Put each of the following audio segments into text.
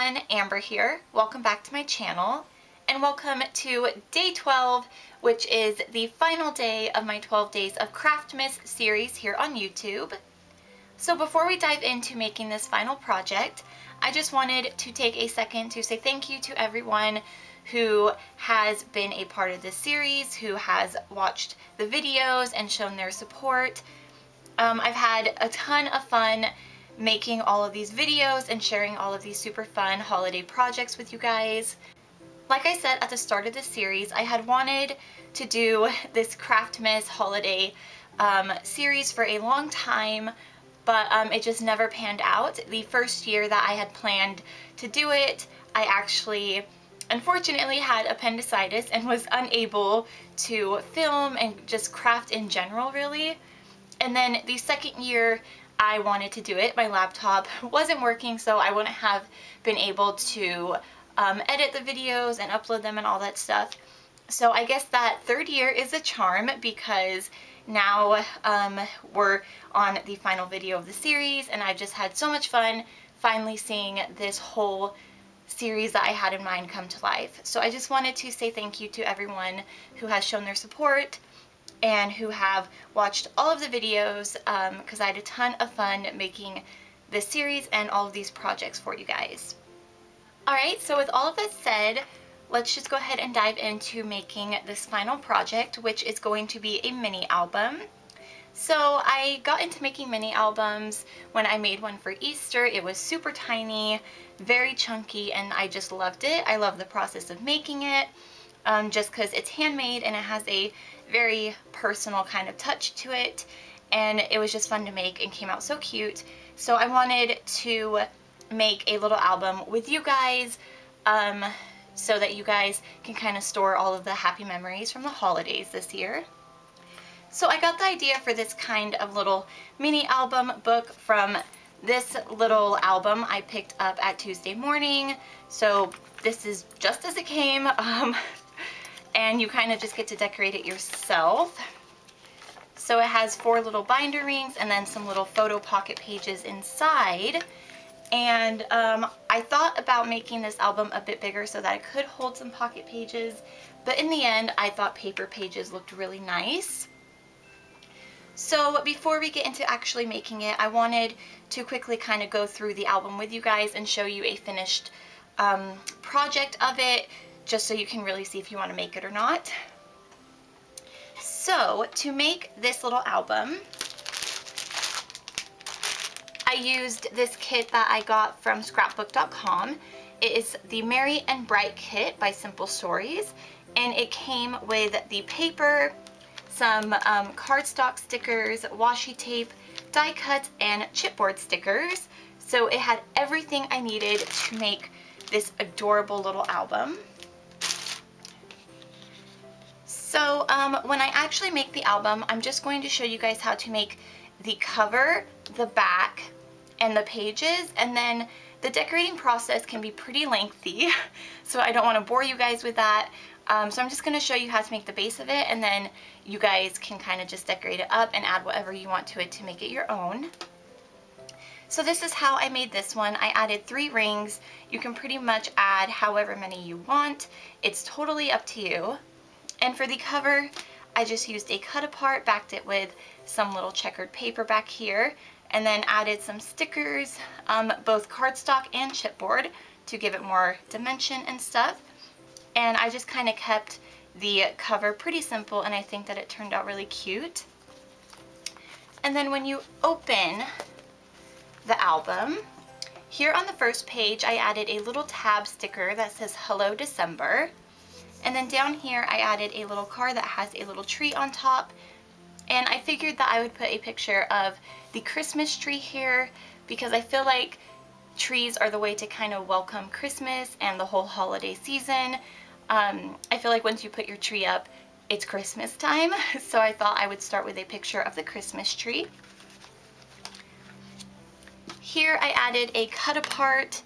everyone, Amber here. Welcome back to my channel and welcome to day 12, which is the final day of my 12 Days of Craftmas series here on YouTube. So before we dive into making this final project, I just wanted to take a second to say thank you to everyone who has been a part of this series, who has watched the videos and shown their support. I've had a ton of fun making all of these videos and sharing all of these super fun holiday projects with you guys. Like I said at the start of this series, I had wanted to do this Craftmas holiday series for a long time, but it just never panned out. The first year that I had planned to do it, I actually unfortunately had appendicitis and was unable to film and just craft in general really. And then the second year I wanted to do it, my laptop wasn't working, so I wouldn't have been able to edit the videos and upload them and all that stuff. So I guess that third year is a charm because now we're on the final video of the series, and I've just had so much fun finally seeing this whole series that I had in mind come to life. So I just wanted to say thank you to everyone who has shown their support and who have watched all of the videos because I had a ton of fun making this series and all of these projects for you guys. Alright, so with all of that said, let's just go ahead and dive into making this final project, which is going to be a mini album. So I got into making mini albums when I made one for Easter. It was super tiny, very chunky, and I just loved it. I love the process of making it. Just because it's handmade and it has a very personal kind of touch to it, and it was just fun to make and came out so cute. So I wanted to make a little album with you guys so that you guys can kind of store all of the happy memories from the holidays this year. So I got the idea for this kind of little mini album book from this little album I picked up at Tuesday morning. So this is just as it came. And you kind of just get to decorate it yourself. So it has 4 little binder rings and then some little photo pocket pages inside. And I thought about making this album a bit bigger so that it could hold some pocket pages, but in the end I thought paper pages looked really nice. So before we get into actually making it, I wanted to quickly kind of go through the album with you guys and show you a finished project of it, just so you can really see if you want to make it or not. So to make this little album, I used this kit that I got from scrapbook.com. It is the Merry and Bright kit by Simple Stories, and it came with the paper, some cardstock stickers, washi tape, die cuts, and chipboard stickers. So it had everything I needed to make this adorable little album. So when I actually make the album, I'm just going to show you guys how to make the cover, the back, and the pages, and then the decorating process can be pretty lengthy, so I don't want to bore you guys with that. So I'm just going to show you how to make the base of it, and then you guys can kind of just decorate it up and add whatever you want to it to make it your own. So this is how I made this one. I added 3 rings. You can pretty much add however many you want. It's totally up to you. And for the cover, I just used a cut apart, backed it with some little checkered paper back here, and then added some stickers, both cardstock and chipboard, to give it more dimension and stuff. And I just kind of kept the cover pretty simple, and I think that it turned out really cute. And then when you open the album, here on the first page I added a little tab sticker that says Hello December. And then down here I added a little card that has a little tree on top, and I figured that I would put a picture of the Christmas tree here because I feel like trees are the way to kind of welcome Christmas and the whole holiday season. I feel like once you put your tree up, it's Christmas time, so I thought I would start with a picture of the Christmas tree. Here I added a cut apart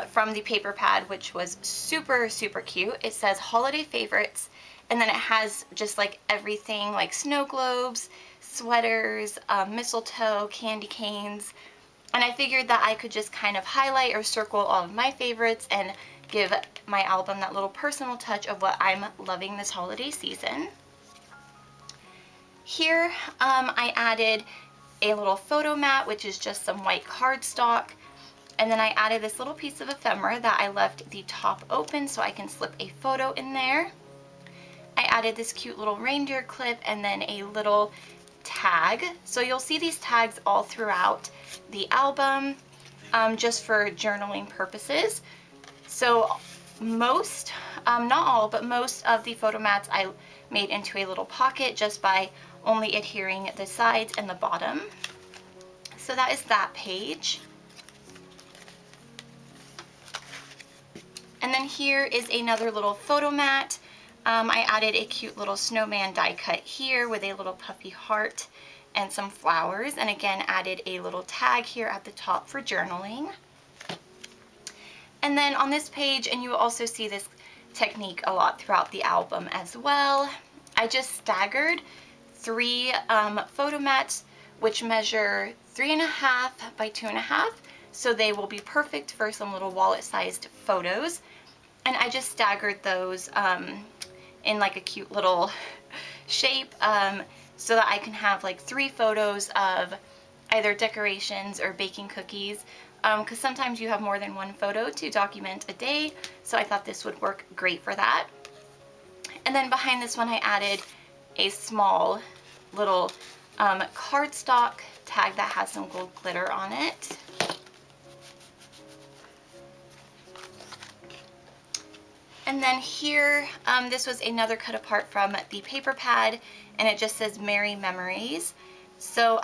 from the paper pad, which was super cute. It says holiday favorites, and then it has just like everything, like snow globes, sweaters, mistletoe, candy canes, And I figured that I could just kind of highlight or circle all of my favorites and give my album that little personal touch of what I'm loving this holiday season. Here I added a little photo mat, which is just some white cardstock. And then I added this little piece of ephemera that I left the top open so I can slip a photo in there. I added this cute little reindeer clip and then a little tag. So you'll see these tags all throughout the album, just for journaling purposes. So most, not all, but most of the photo mats I made into a little pocket just by only adhering the sides and the bottom. So that is that page. And then here is another little photo mat. I added a cute little snowman die cut here with a little puffy heart and some flowers, and again added a little tag here at the top for journaling. And then on this page, and you will also see this technique a lot throughout the album as well, I just staggered 3 photo mats which measure 3.5 by 2.5, so they will be perfect for some little wallet sized photos. And I just staggered those in like a cute little shape, so that I can have like 3 photos of either decorations or baking cookies, because sometimes you have more than one photo to document a day, so I thought this would work great for that. And then behind this one I added a small little cardstock tag that has some gold glitter on it. And then here, this was another cut apart from the paper pad, and it just says Merry Memories. So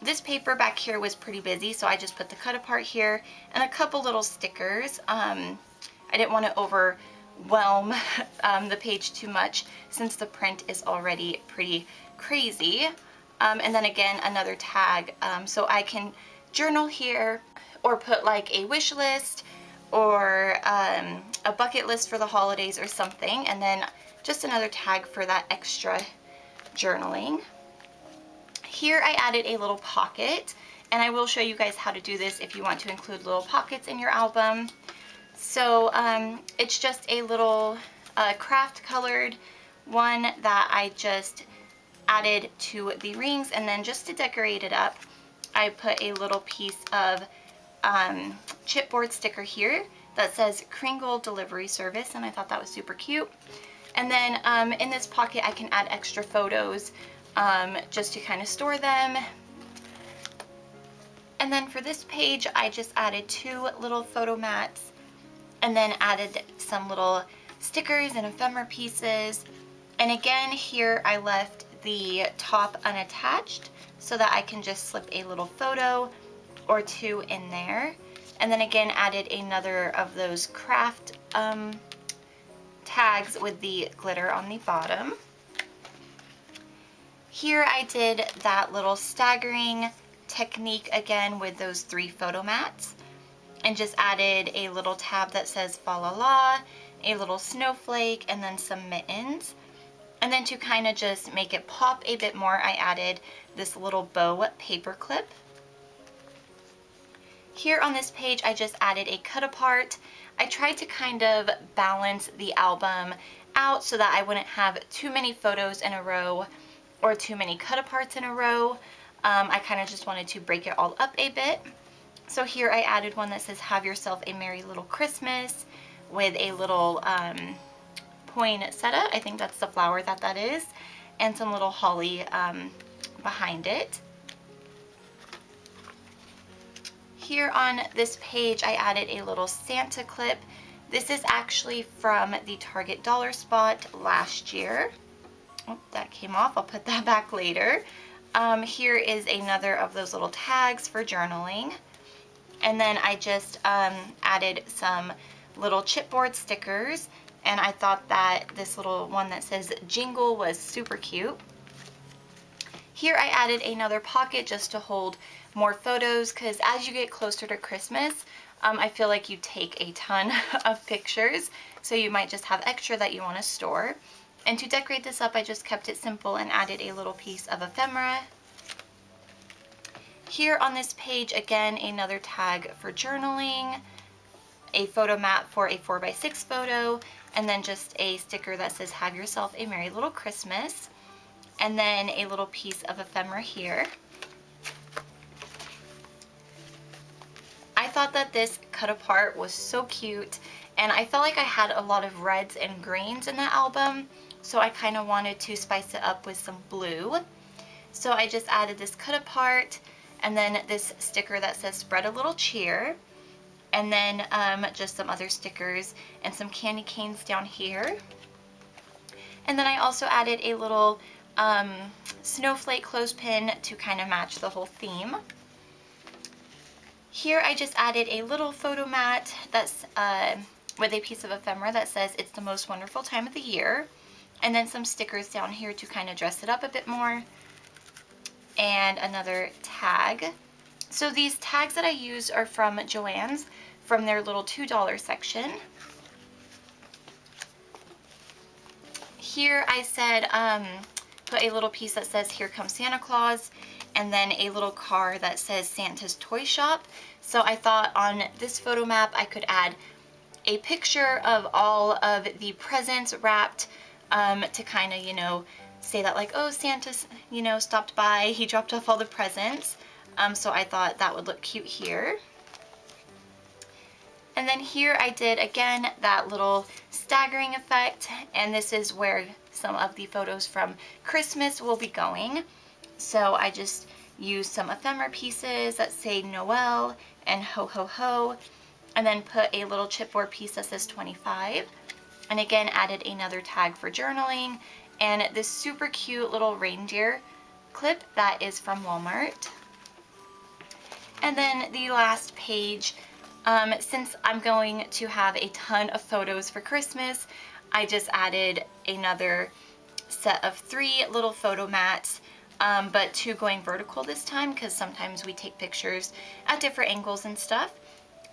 this paper back here was pretty busy, so I just put the cut apart here and a couple little stickers. I didn't want to overwhelm the page too much since the print is already pretty crazy. And then again, another tag, so I can journal here or put like a wish list or a bucket list for the holidays or something, and then just another tag for that extra journaling. Here I added a little pocket, and I will show you guys how to do this if you want to include little pockets in your album. So it's just a little craft colored one that I just added to the rings, and then just to decorate it up, I put a little piece of chipboard sticker here that says Kringle Delivery Service, and I thought that was super cute. And then in this pocket I can add extra photos just to kind of store them. And then for this page I just added 2 little photo mats and then added some little stickers and ephemera pieces. And again, here I left the top unattached so that I can just slip a little photo or 2 in there. And then again added another of those craft tags with the glitter on the bottom. Here I did that little staggering technique again with those 3 photo mats, and just added a little tab that says Fa La La, a little snowflake, and then some mittens. And then to kind of just make it pop a bit more, I added this little bow paper clip. Here on this page I just added a cut apart. I tried to kind of balance the album out so that I wouldn't have too many photos in a row or too many cut aparts in a row. I kind of just wanted to break it all up a bit. So here I added one that says Have Yourself a Merry Little Christmas with a little poinsettia, I think that's the flower that is, and some little holly behind it. Here on this page I added a little Santa clip. This is actually from the Target Dollar Spot last year. Oh, that came off, I'll put that back later. Here is another of those little tags for journaling. And then I just added some little chipboard stickers, and I thought that this little one that says Jingle was super cute. Here I added another pocket just to hold more photos, because as you get closer to Christmas, I feel like you take a ton of pictures, so you might just have extra that you want to store. And to decorate this up, I just kept it simple and added a little piece of ephemera. Here on this page, again, another tag for journaling, a photo mat for a 4x6 photo, and then just a sticker that says have yourself a merry little Christmas, and then a little piece of ephemera here. I thought that this cut apart was so cute, and I felt like I had a lot of reds and greens in that album, so I kind of wanted to spice it up with some blue. So I just added this cut apart, and then this sticker that says spread a little cheer, and then just some other stickers and some candy canes down here. And then I also added a little snowflake clothespin to kind of match the whole theme. Here I just added a little photo mat that's with a piece of ephemera that says it's the most wonderful time of the year, and then some stickers down here to kind of dress it up a bit more, and another tag. So these tags that I use are from Joann's, from their little $2 section. Here I said put a little piece that says here comes Santa Claus, and then a little car that says Santa's Toy Shop. So I thought on this photo map I could add a picture of all of the presents wrapped to kind of, you know, say that like, oh, Santa's, you know, stopped by, he dropped off all the presents. So I thought that would look cute here. And then here I did, again, that little staggering effect, and this is where some of the photos from Christmas will be going. So I just used some ephemera pieces that say Noel and ho ho ho, and then put a little chipboard piece that says 25, and again added another tag for journaling, and this super cute little reindeer clip that is from Walmart. And then the last page, since I'm going to have a ton of photos for Christmas, I just added another set of 3 little photo mats, but 2 going vertical this time because sometimes we take pictures at different angles and stuff.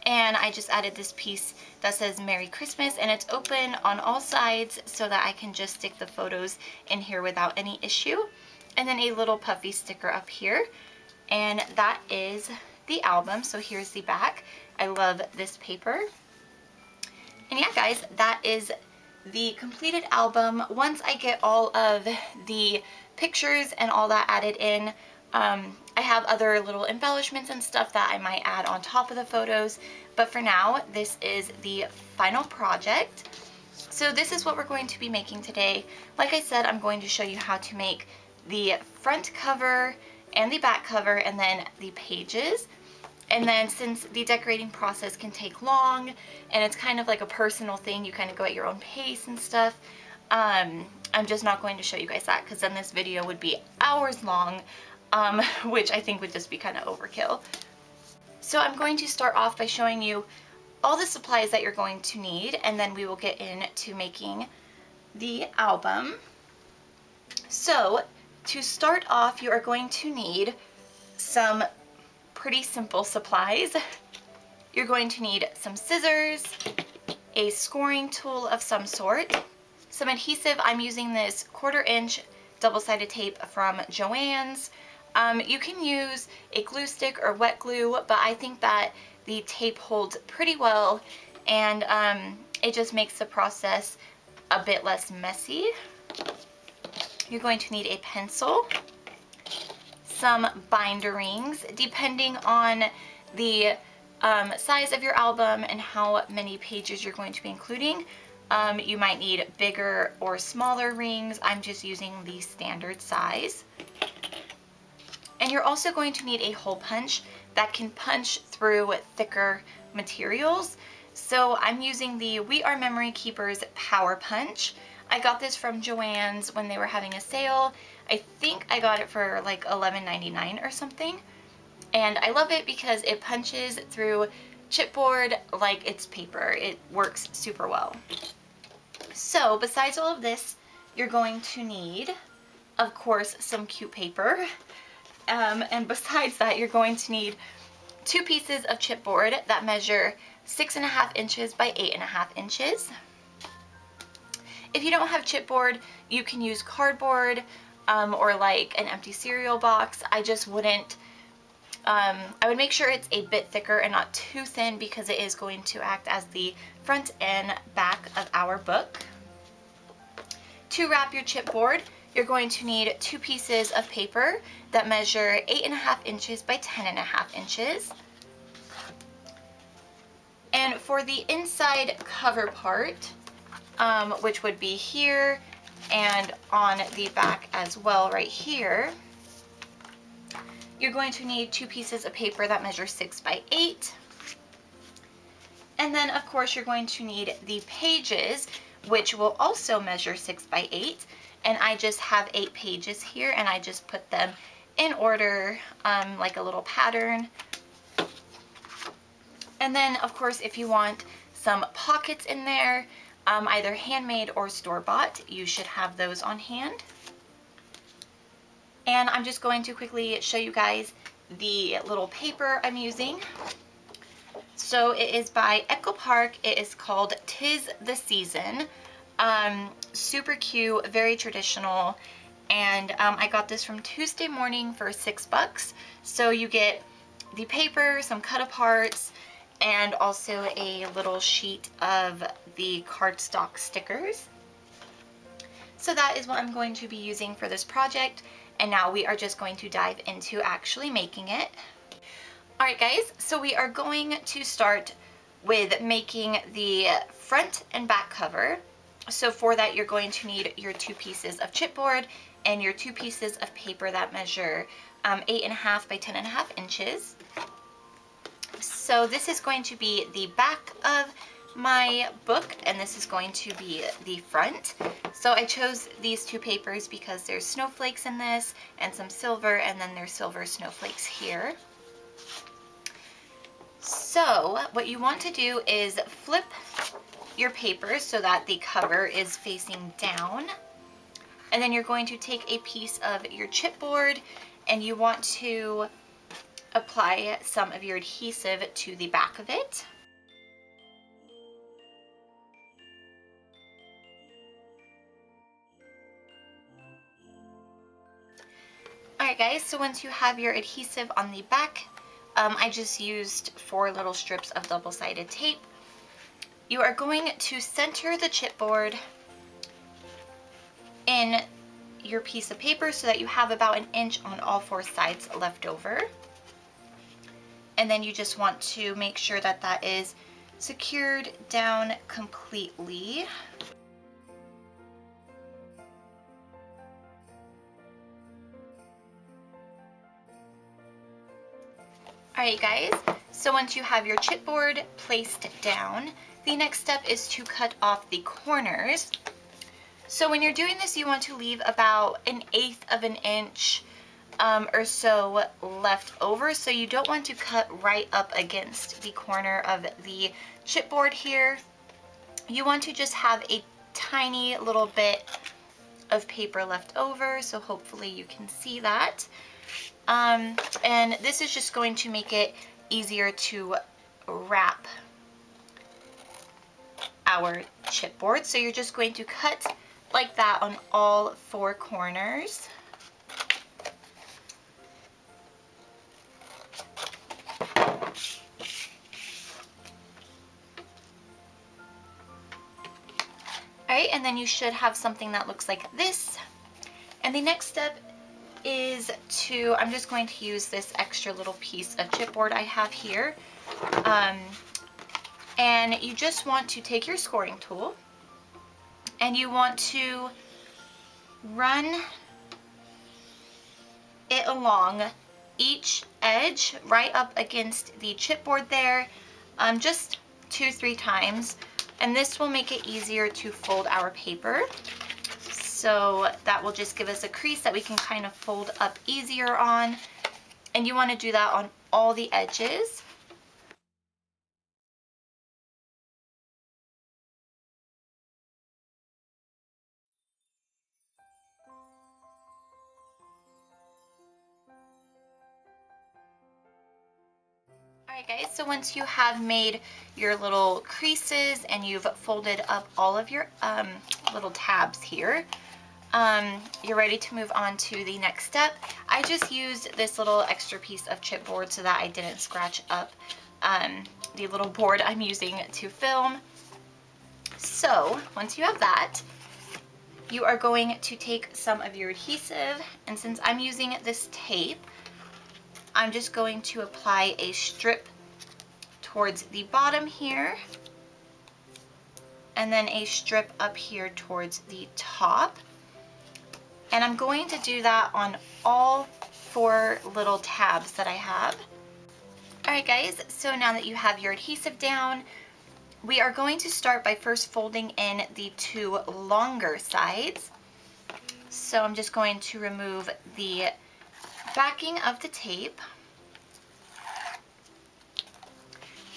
And I just added this piece that says Merry Christmas, and it's open on all sides so that I can just stick the photos in here without any issue. And then a little puffy sticker up here, and that is the album. So here's the back. I love this paper. And yeah, guys, that is the completed album. Once I get all of the pictures and all that added in, I have other little embellishments and stuff that I might add on top of the photos, but for now, this is the final project. So this is what we're going to be making today. Like I said, I'm going to show you how to make the front cover and the back cover, and then the pages. And then since the decorating process can take long, and it's kind of like a personal thing, you kind of go at your own pace and stuff, I'm just not going to show you guys that, because then this video would be hours long, which I think would just be kind of overkill. So I'm going to start off by showing you all the supplies that you're going to need, and then we will get into making the album. So to start off, you are going to need some pretty simple supplies. You're going to need some scissors, a scoring tool of some sort, some adhesive. I'm using this 1/4 inch double-sided tape from Joann's. You can use a glue stick or wet glue, but I think that the tape holds pretty well, and it just makes the process a bit less messy. You're going to need a pencil, some binder rings. Depending on the size of your album and how many pages you're going to be including, you might need bigger or smaller rings. I'm just using the standard size. And you're also going to need a hole punch that can punch through thicker materials. So I'm using the We Are Memory Keepers Power Punch. I got this from Joann's when they were having a sale. I think I got it for like $11.99 or something. And I love it because it punches through chipboard like it's paper. It works super well. So besides all of this, you're going to need, of course, some cute paper. And besides that, you're going to need 2 pieces of chipboard that measure 6.5 inches by 8.5 inches. If you don't have chipboard, you can use cardboard or like an empty cereal box. I just wouldn't I would make sure it's a bit thicker and not too thin because it is going to act as the front and back of our book. To wrap your chipboard, you're going to need 2 pieces of paper that measure 8.5 inches by 10.5 inches. And for the inside cover part, which would be here and on the back as well right here, you're going to need 2 pieces of paper that measure 6 by 8. And then of course you're going to need the pages, which will also measure 6 by 8. And I just have 8 pages here and I just put them in order, like a little pattern. And then of course if you want some pockets in there, either handmade or store-bought, you should have those on hand. And I'm just going to quickly show you guys the little paper I'm using. So it is by Echo Park. It is called 'Tis the Season. Super cute, very traditional. And I got this from Tuesday Morning for $6. So you get the paper, some cut aparts, and also a little sheet of the cardstock stickers. So that is what I'm going to be using for this project. And now we are just going to dive into actually making it. Alright guys, so we are going to start with making the front and back cover. So for that you're going to need your 2 pieces of chipboard and your 2 pieces of paper that measure 8.5 by 10.5 inches. So this is going to be the back of my book and this is going to be the front. So I chose these 2 papers because there's snowflakes in this and some silver, and then there's silver snowflakes here. So what you want to do is flip your paper so that the cover is facing down, and then you're going to take a piece of your chipboard and you want to apply some of your adhesive to the back of it. Alright guys, so once you have your adhesive on the back, I just used 4 little strips of double-sided tape. You are going to center the chipboard in your piece of paper so that you have about 1 inch on all 4 sides left over. And then you just want to make sure that that is secured down completely. Alright guys, so once you have your chipboard placed down, the next step is to cut off the corners. So when you're doing this, you want to leave about 1/8 of an inch or so left over. So you don't want to cut right up against the corner of the chipboard here. You want to just have a tiny little bit of paper left over, so hopefully you can see that. And this is just going to make it easier to wrap our chipboard. So you're just going to cut like that on all 4 corners. Alright, and then you should have something that looks like this. And the next step is I'm just going to use this extra little piece of chipboard I have here. And you just want to take your scoring tool and you want to run it along each edge right up against the chipboard there, just 2-3 times. And this will make it easier to fold our paper. So that will just give us a crease that we can kind of fold up easier on. And you want to do that on all the edges. Alright guys, so once you have made your little creases and you've folded up all of your little tabs here, you're ready to move on to the next step. I just used this little extra piece of chipboard so that I didn't scratch up the little board I'm using to film. So once you have that, you are going to take some of your adhesive, and since I'm using this tape, I'm just going to apply a strip towards the bottom here, and then a strip up here towards the top. And I'm going to do that on all 4 little tabs that I have. Alright guys, so now that you have your adhesive down, we are going to start by first folding in the 2 longer sides. So I'm just going to remove the backing of the tape.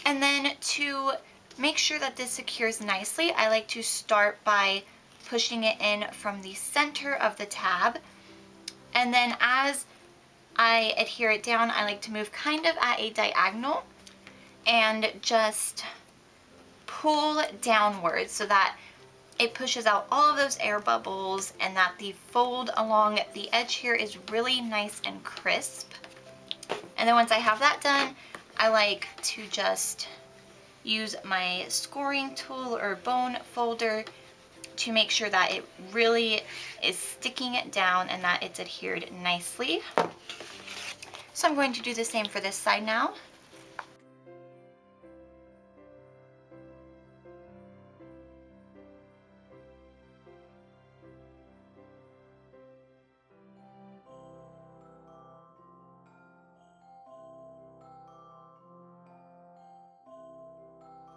And then to make sure that this secures nicely, I like to start by pushing it in from the center of the tab. And then as I adhere it down, I like to move kind of at a diagonal and just pull downwards so that it pushes out all of those air bubbles and that the fold along the edge here is really nice and crisp. And then once I have that done, I like to just use my scoring tool or bone folder to make sure that it really is sticking it down and that it's adhered nicely. So I'm going to do the same for this side now.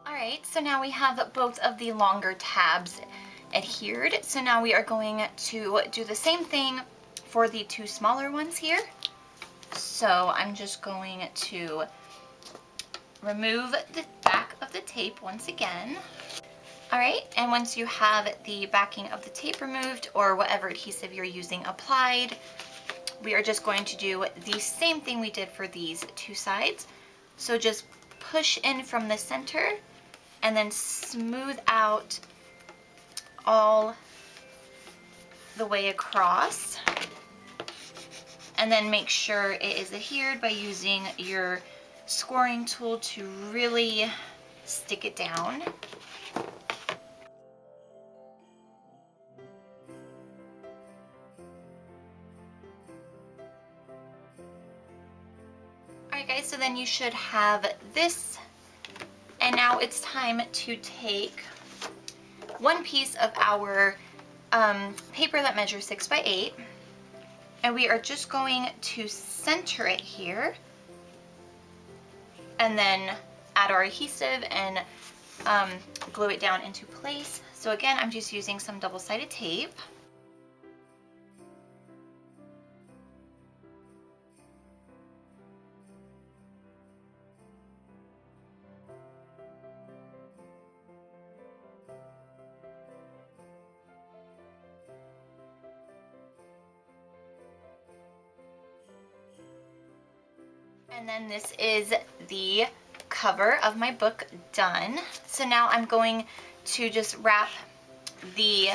Alright, so now we have both of the longer tabs adhered. So now we are going to do the same thing for the 2 smaller ones here. So I'm just going to remove the back of the tape once again. Alright, and once you have the backing of the tape removed or whatever adhesive you're using applied, we are just going to do the same thing we did for these 2 sides. So just push in from the center and then smooth out all the way across. And then make sure it is adhered by using your scoring tool to really stick it down. Alright guys, so then you should have this. And now it's time to take one piece of our paper that measures 6 by 8, and we are just going to center it here and then add our adhesive and glue it down into place. So again, I'm just using some double-sided tape. And then this is the cover of my book done. So now I'm going to just wrap the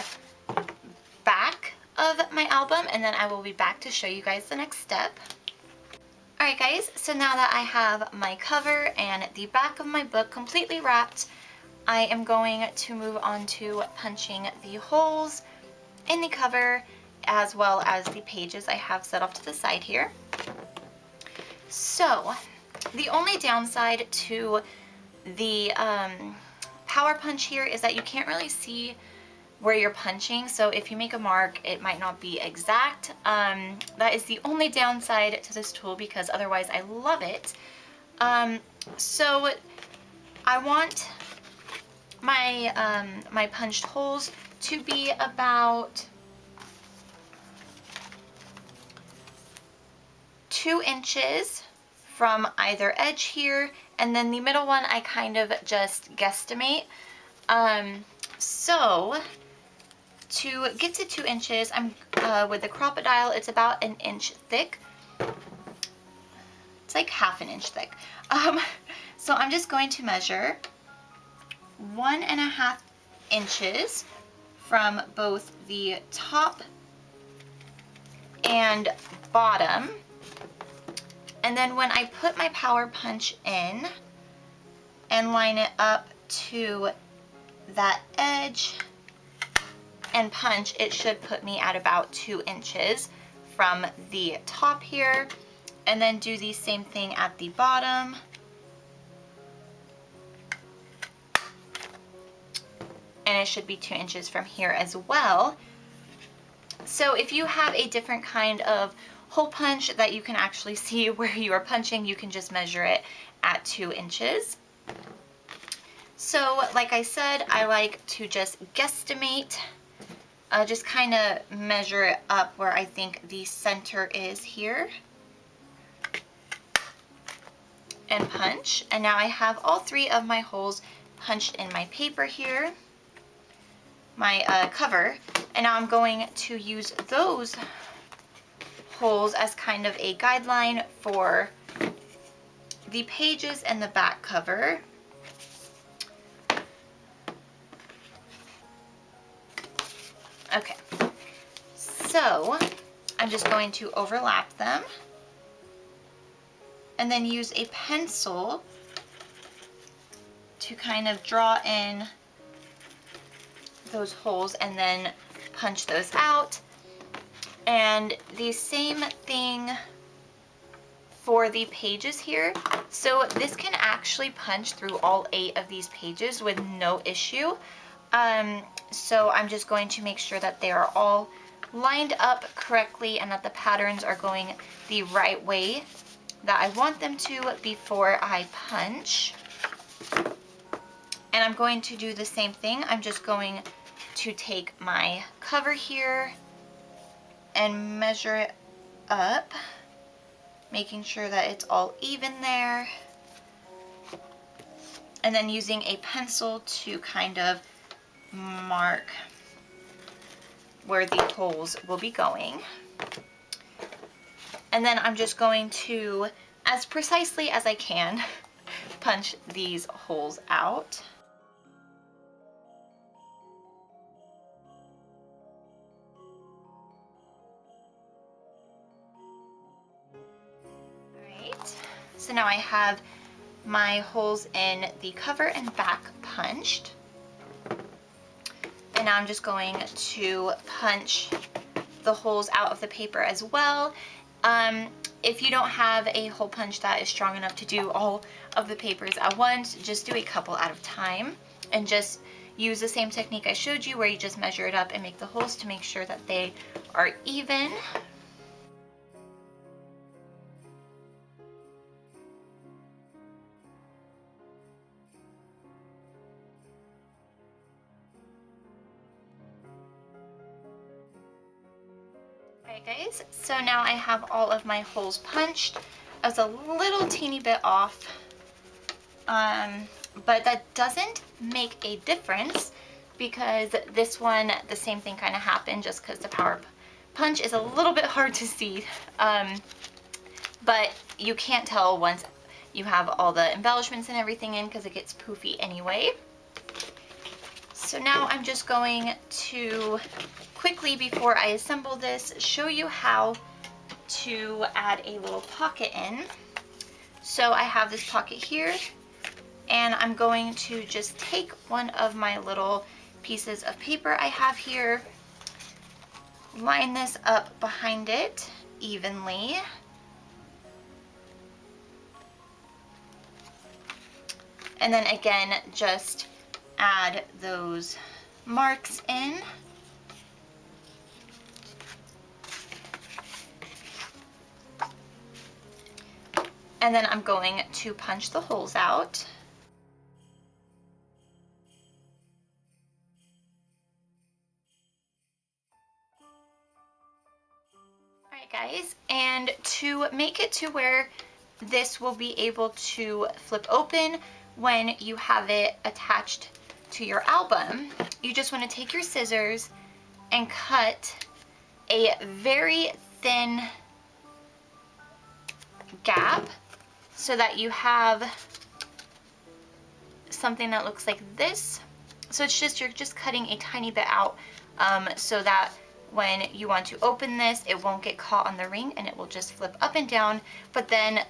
back of my album, and then I will be back to show you guys the next step. Alright guys, so now that I have my cover and the back of my book completely wrapped, I am going to move on to punching the holes in the cover as well as the pages I have set off to the side here. So, the only downside to the power punch here is that you can't really see where you're punching, so if you make a mark, it might not be exact. That is the only downside to this tool, because otherwise I love it. So I want my, my punched holes to be about 2 inches from either edge here, and then the middle one I kind of just guesstimate. So to get to 2 inches, I'm with the Crop-A-Dile, it's about 1 inch thick. It's like half an inch thick. So I'm just going to measure and bottom. And then when I put my power punch in and line it up to that edge and punch, it should put me at about 2 inches from the top here. And then do the same thing at the bottom. And it should be 2 inches from here as well. So if you have a different kind of hole punch that you can actually see where you are punching, you can just measure it at 2 inches. So like I said, I like to just guesstimate, just kind of measure it up where I think the center is here. And punch. And now I have all 3 of my holes punched in my paper here, my cover. And now I'm going to use those holes as kind of a guideline for the pages and the back cover. Okay, so I'm just going to overlap them and then use a pencil to kind of draw in those holes and then punch those out. And the same thing for the pages here. So this can actually punch through all 8 of these pages with no issue. So I'm just going to make sure that they are all lined up correctly and that the patterns are going the right way that I want them to before I punch. And I'm going to do the same thing. I'm just going to take my cover here and measure it up, making sure that it's all even there. And then using a pencil to kind of mark where the holes will be going. And then I'm just going to, as precisely as I can, punch these holes out. Alright, so now I have my holes in the cover and back punched. And now I'm just going to punch the holes out of the paper as well. If you don't have a hole punch that is strong enough to do all of the papers at once, just do a couple at a time and just use the same technique I showed you where you just measure it up and make the holes to make sure that they are even. Alright guys, so now I have all of my holes punched. I was a little teeny bit off, but that doesn't make a difference because this one, the same thing kind of happened just because the power punch is a little bit hard to see, but you can't tell once you have all the embellishments and everything in because it gets poofy anyway. So now I'm just going to quickly, before I assemble this, show you how to add a little pocket in. So I have this pocket here, and I'm going to just take one of my little pieces of paper I have here, line this up behind it evenly, and then again just add those marks in. And then I'm going to punch the holes out. Alright guys, and to make it to where this will be able to flip open when you have it attached to your album, you just want to take your scissors and cut a very thin gap so that you have something that looks like this. So it's just, you're just cutting a tiny bit out so that when you want to open this, it won't get caught on the ring and it will just flip up and down, but then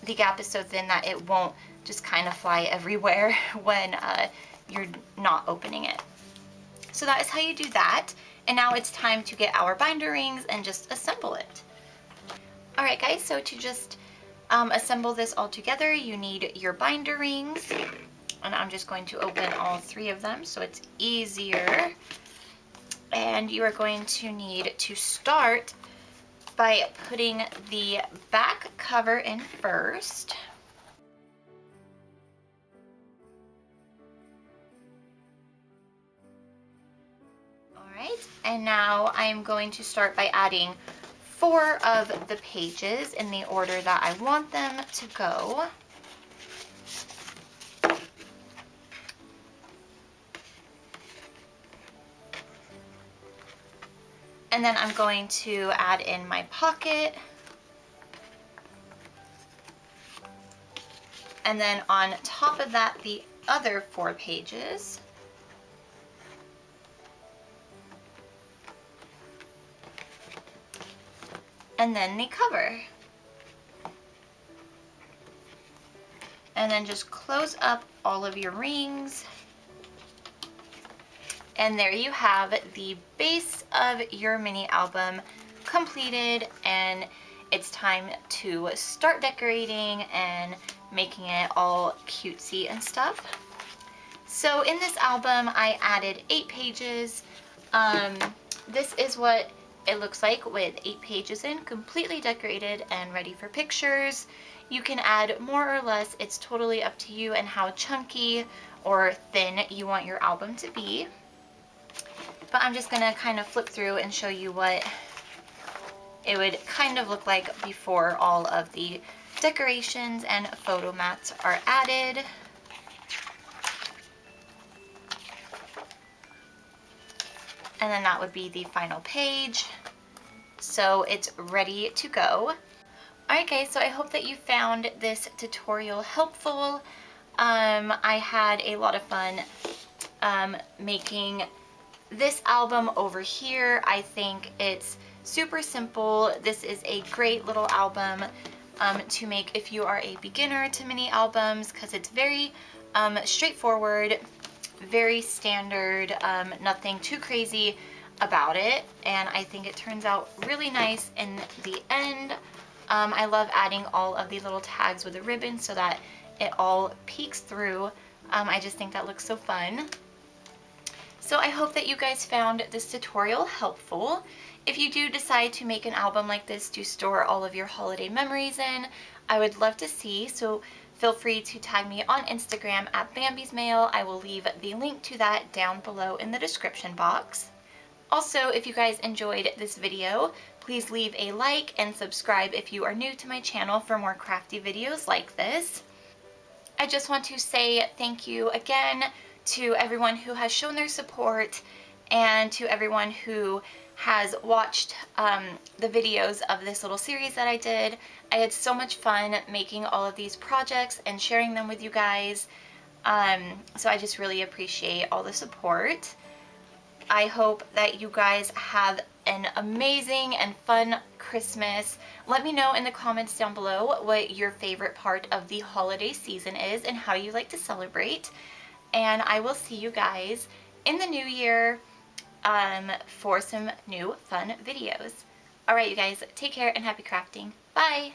the gap is so thin that it won't just kind of fly everywhere when you're not opening it. So that is how you do that. And now it's time to get our binder rings and just assemble it. Alright guys, so to just assemble this all together, you need your binder rings. And I'm just going to open all 3 of them so it's easier. And you are going to need to start by putting the back cover in first. Alright, and now I'm going to start by adding 4 of the pages in the order that I want them to go. And then I'm going to add in my pocket. And then on top of that, the other 4 pages. And then the cover. And then just close up all of your rings. And there you have the base of your mini album completed, and it's time to start decorating and making it all cutesy and stuff. So in this album I added 8 pages. This is what it looks like with 8 pages in, completely decorated and ready for pictures. You can add more or less, it's totally up to you and how chunky or thin you want your album to be. But I'm just gonna kind of flip through and show you what it would kind of look like before all of the decorations and photo mats are added. And then that would be the final page. So it's ready to go. Alright guys, so I hope that you found this tutorial helpful. I had a lot of fun making this album over here. I think it's super simple. This is a great little album to make if you are a beginner to mini albums, because it's very straightforward, very standard, nothing too crazy about it, and I think it turns out really nice in the end. I love adding all of the little tags with a ribbon so that it all peeks through. I just think that looks so fun. So I hope that you guys found this tutorial helpful. If you do decide to make an album like this to store all of your holiday memories in, I would love to see, so feel free to tag me on Instagram at Bambi's Mail. I will leave the link to that down below in the description box. Also, if you guys enjoyed this video, please leave a like and subscribe if you are new to my channel for more crafty videos like this. I just want to say thank you again to everyone who has shown their support and to everyone who has watched the videos of this little series that I did. I had so much fun making all of these projects and sharing them with you guys. So I just really appreciate all the support. I hope that you guys have an amazing and fun Christmas. Let me know in the comments down below what your favorite part of the holiday season is and how you like to celebrate. And I will see you guys in the new year for some new fun videos. Alright you guys, take care and happy crafting. Bye!